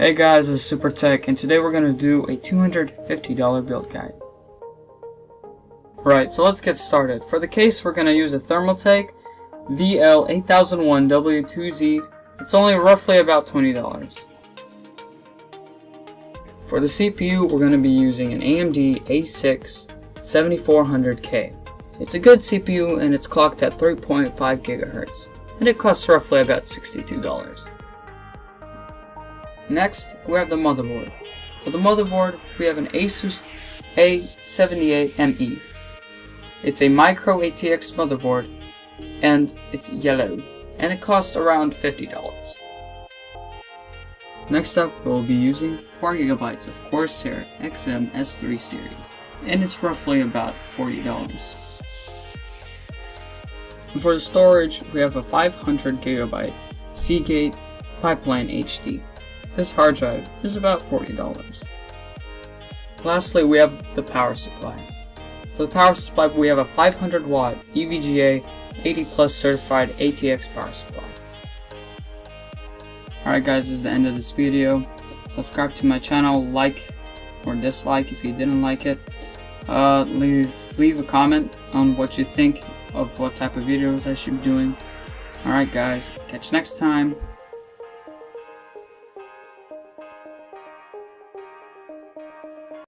Hey guys, this is Super Tech, and today we're going to do a $250 build guide. Right, so let's get started. For the case, we're going to use a Thermaltake VL8001W2Z. It's only roughly about $20. For the CPU, we're going to be using an AMD A6 7400K. It's a good CPU and it's clocked at 3.5 GHz, and it costs roughly about $62. Next, we have the motherboard. For the motherboard, we have an Asus A78ME. It's a micro ATX motherboard, and it's yellow, and it costs around $50. Next up, we'll be using 4 GB of Corsair XM S3 series, and it's roughly about $40. And for the storage, we have a 500 GB Seagate Pipeline HD. This hard drive is about $40. Lastly, we have the power supply. For the power supply, we have a 500 watt EVGA 80 plus certified ATX power supply. Alright guys, this is the end of this video. Subscribe to my channel, like or dislike if you didn't like it. Leave a comment on what you think of what type of videos I should be doing. Alright guys, catch you next time.